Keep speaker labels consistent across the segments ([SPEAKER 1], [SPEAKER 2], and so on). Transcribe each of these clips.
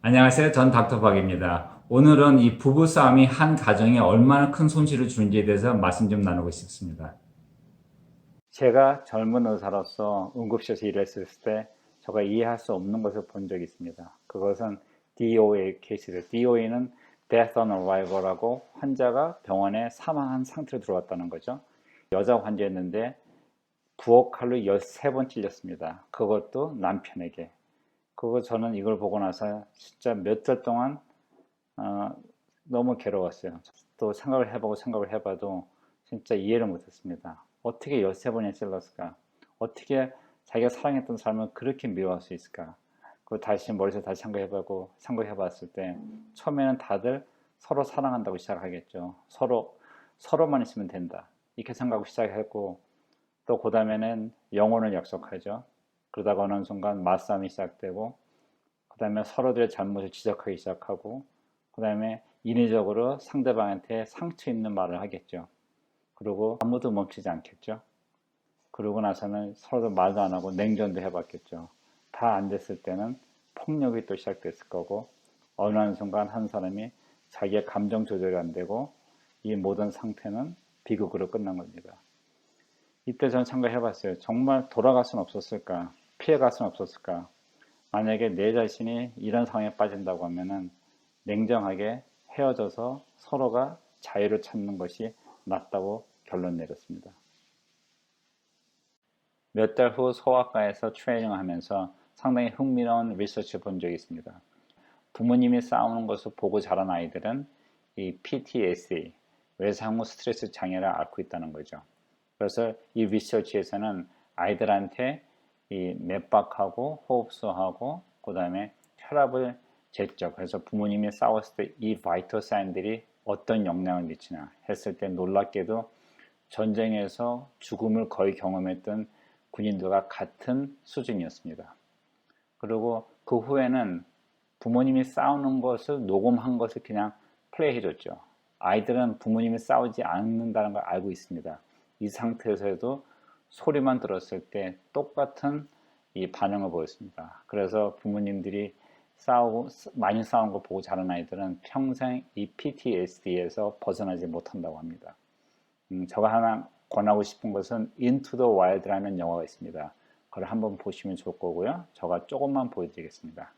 [SPEAKER 1] 안녕하세요. 전 닥터박입니다. 오늘은 이 부부싸움이 한 가정에 얼마나 큰 손실을 주는지에 대해서 말씀 좀 나누고 싶습니다. 제가 젊은 의사로서 응급실에서 일했을 때 제가 이해할 수 없는 것을 본 적이 있습니다. 그것은 DOA 케이스들. DOA는 Death on Arrival이라고 환자가 병원에 사망한 상태로 들어왔다는 거죠. 여자 환자였는데 부엌 칼로 13번 찔렸습니다. 그것도 남편에게. 저는 이걸 보고 나서 진짜 몇 달 동안 어, 너무 괴로웠어요. 또 생각을 해봐도 진짜 이해를 못했습니다. 어떻게 13번이나 찔렀을까? 어떻게 자기가 사랑했던 사람을 그렇게 미워할 수 있을까? 다시 머릿속에 다시 생각해봤을 때 처음에는 다들 서로 사랑한다고 시작하겠죠. 서로만 있으면 된다. 이렇게 생각하고 시작했고 또 그 다음에는 영혼을 약속하죠. 그러다가 어느 순간 맞싸움이 시작되고 그 다음에 서로들의 잘못을 지적하기 시작하고 그 다음에 인위적으로 상대방한테 상처 있는 말을 하겠죠. 그리고 아무도 멈추지 않겠죠. 그러고 나서는 서로 말도 안 하고 냉전도 해봤겠죠. 다 안 됐을 때는 폭력이 또 시작됐을 거고 어느 순간 한 사람이 자기의 감정 조절이 안 되고 이 모든 상태는 비극으로 끝난 겁니다. 이때 저는 생각해봤어요. 정말 돌아갈 수는 없었을까? 피해갈 수는 없었을까? 만약에 내 자신이 이런 상황에 빠진다고 하면은 냉정하게 헤어져서 서로가 자유를 찾는 것이 낫다고 결론 내렸습니다. 몇 달 후 소아과에서 트레이닝을 하면서 상당히 흥미로운 리서치를 본 적이 있습니다. 부모님이 싸우는 것을 보고 자란 아이들은 이 PTSD, 외상 후 스트레스 장애를 앓고 있다는 거죠. 그래서 이 리서치에서는 아이들한테 이 맥박하고 호흡수하고 그 다음에 혈압을 쟀죠. 그래서 부모님이 싸웠을 때 이 바이터 사인들이 어떤 영향을 미치나 했을 때 놀랍게도 전쟁에서 죽음을 거의 경험했던 군인들과 같은 수준이었습니다. 그리고 그 후에는 부모님이 싸우는 것을 녹음한 것을 그냥 플레이해줬죠. 아이들은 부모님이 싸우지 않는다는 걸 알고 있습니다. 이 상태에서도 소리만 들었을 때 똑같은 이 반응을 보였습니다. 그래서 부모님들이 많이 싸우는 거 보고 자란 아이들은 평생 이 PTSD에서 벗어나지 못한다고 합니다. 제가 하나 권하고 싶은 것은 Into the Wild라는 영화가 있습니다. 그걸 한번 보시면 좋을 거고요. 제가 조금만 보여드리겠습니다.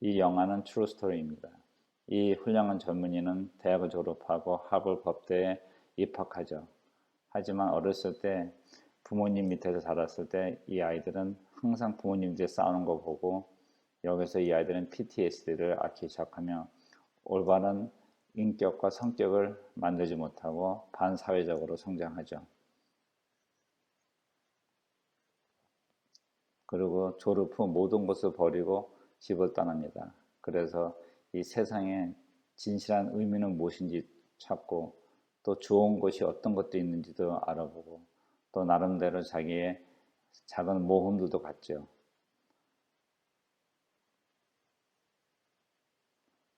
[SPEAKER 1] 이 영화는 트루 스토리입니다. 이 훌륭한 젊은이는 대학을 졸업하고 하버드 법대에 입학하죠. 하지만 어렸을 때 부모님 밑에서 자랐을 때 이 아이들은 항상 부모님들이 싸우는 거 보고 여기서 이 아이들은 PTSD를 앓기 시작하며 올바른 인격과 성격을 만들지 못하고 반사회적으로 성장하죠. 그리고 졸업 후 모든 것을 버리고 집을 떠납니다. 그래서 이 세상에 진실한 의미는 무엇인지 찾고 또 좋은 것이 어떤 것도 있는지도 알아보고 또 나름대로 자기의 작은 모험들도 갖죠.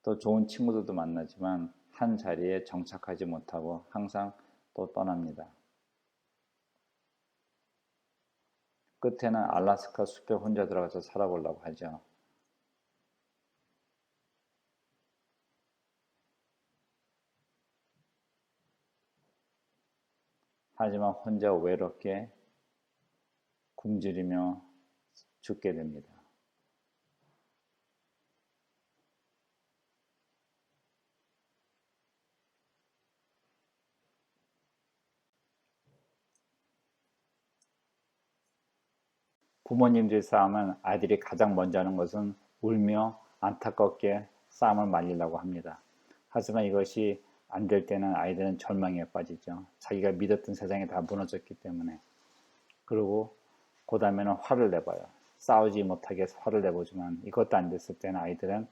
[SPEAKER 1] 또 좋은 친구들도 만나지만 한 자리에 정착하지 못하고 항상 또 떠납니다. 끝에는 알라스카 숲에 혼자 들어가서 살아보려고 하죠. 하지만 혼자 외롭게 굶주리며 죽게 됩니다. 부모님들이 싸우면 아이들이 가장 먼저 하는 것은 울며 안타깝게 싸움을 말리려고 합니다. 하지만 이것이 안 될 때는 아이들은 절망에 빠지죠. 자기가 믿었던 세상이 다 무너졌기 때문에. 그리고 그 다음에는 화를 내봐요. 싸우지 못하게 화를 내보지만 이것도 안 됐을 때는 아이들은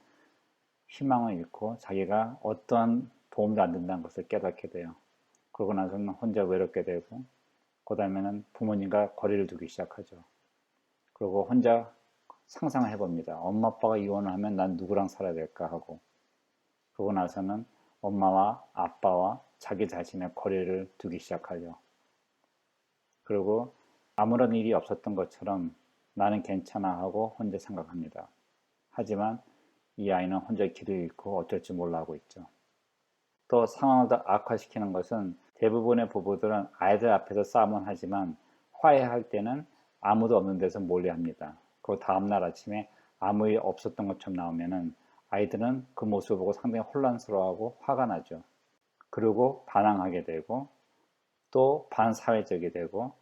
[SPEAKER 1] 희망을 잃고 자기가 어떠한 도움도 안 된다는 것을 깨닫게 돼요. 그러고 나서는 혼자 외롭게 되고 그 다음에는 부모님과 거리를 두기 시작하죠. 그리고 혼자 상상을 해봅니다. 엄마 아빠가 이혼을 하면 난 누구랑 살아야 될까 하고 그러고 나서는 엄마와 아빠와 자기 자신의 거리를 두기 시작하죠. 그리고 아무런 일이 없었던 것처럼 나는 괜찮아 하고 혼자 생각합니다. 하지만 이 아이는 혼자 길을 잃고 어쩔 줄 몰라 하고 있죠. 또 상황을 더 악화시키는 것은 대부분의 부부들은 아이들 앞에서 싸움은 하지만 화해할 때는 아무도 없는 데서 몰래 합니다. 그리고 다음날 아침에 아무 일 없었던 것처럼 나오면은 아이들은 그 모습을 보고 상당히 혼란스러워하고 화가 나죠. 그리고 반항하게 되고 또 반사회적이 되고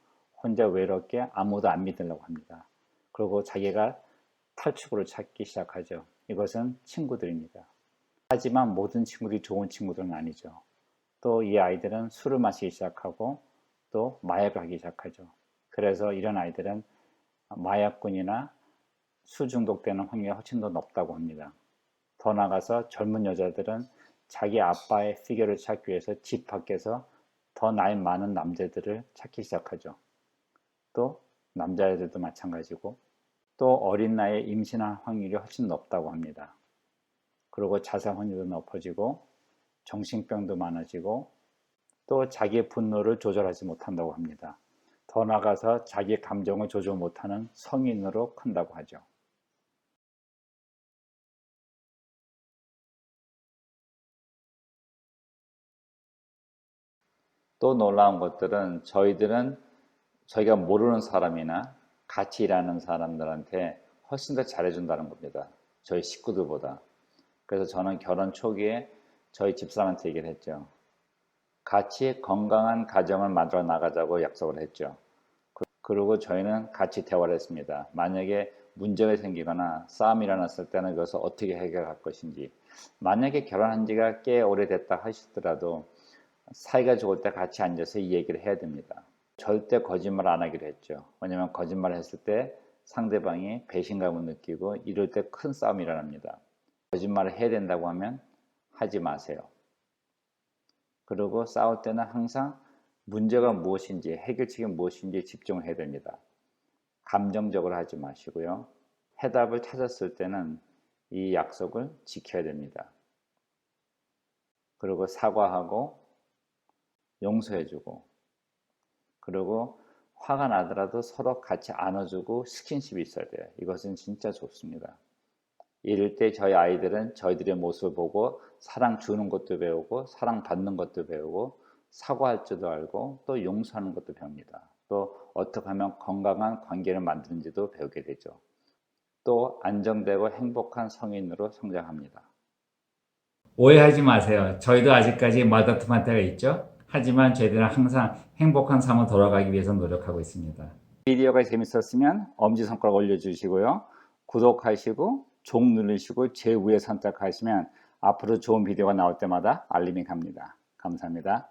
[SPEAKER 1] 혼자 외롭게 아무도 안 믿으려고 합니다. 그리고 자기가 탈출구를 찾기 시작하죠. 이것은 친구들입니다. 하지만 모든 친구들이 좋은 친구들은 아니죠. 또 이 아이들은 술을 마시기 시작하고 또 마약을 하기 시작하죠. 그래서 이런 아이들은 마약꾼이나 술 중독되는 확률이 훨씬 더 높다고 합니다. 더 나아가서 젊은 여자들은 자기 아빠의 피겨를 찾기 위해서 집 밖에서 더 나이 많은 남자들을 찾기 시작하죠. 또 남자애들도 마찬가지고 또 어린 나이에 임신할 확률이 훨씬 높다고 합니다. 그리고 자살 확률도 높아지고 정신병도 많아지고 또 자기의 분노를 조절하지 못한다고 합니다. 더 나아가서 자기 감정을 조절 못하는 성인으로 큰다고 하죠. 또 놀라운 것들은 저희가 모르는 사람이나 같이 일하는 사람들한테 훨씬 더 잘해준다는 겁니다. 저희 식구들보다. 그래서 저는 결혼 초기에 저희 집사람한테 얘기를 했죠. 같이 건강한 가정을 만들어 나가자고 약속을 했죠. 그리고 저희는 같이 대화를 했습니다. 만약에 문제가 생기거나 싸움이 일어났을 때는 이것을 어떻게 해결할 것인지. 만약에 결혼한 지가 꽤 오래됐다 하시더라도 사이가 좋을 때 같이 앉아서 이 얘기를 해야 됩니다. 절대 거짓말 안 하기로 했죠. 왜냐하면 거짓말을 했을 때 상대방이 배신감을 느끼고 이럴 때 큰 싸움이 일어납니다. 거짓말을 해야 된다고 하면 하지 마세요. 그리고 싸울 때는 항상 문제가 무엇인지 해결책이 무엇인지 집중을 해야 됩니다. 감정적으로 하지 마시고요. 해답을 찾았을 때는 이 약속을 지켜야 됩니다. 그리고 사과하고 용서해주고 그리고 화가 나더라도 서로 같이 안아주고 스킨십이 있어야 돼요. 이것은 진짜 좋습니다. 이럴 때 저희 아이들은 저희들의 모습을 보고 사랑 주는 것도 배우고 사랑 받는 것도 배우고 사과할 줄도 알고 또 용서하는 것도 배웁니다. 또 어떻게 하면 건강한 관계를 만드는지도 배우게 되죠. 또 안정되고 행복한 성인으로 성장합니다. 오해하지 마세요. 저희도 아직까지 마다툼할 때가 있죠. 하지만 저희들은 항상 행복한 삶으로 돌아가기 위해서 노력하고 있습니다. 비디오가 재밌었으면 엄지손가락 올려주시고요. 구독하시고 종 누르시고 제일 위에 선택하시면 앞으로 좋은 비디오가 나올 때마다 알림이 갑니다. 감사합니다.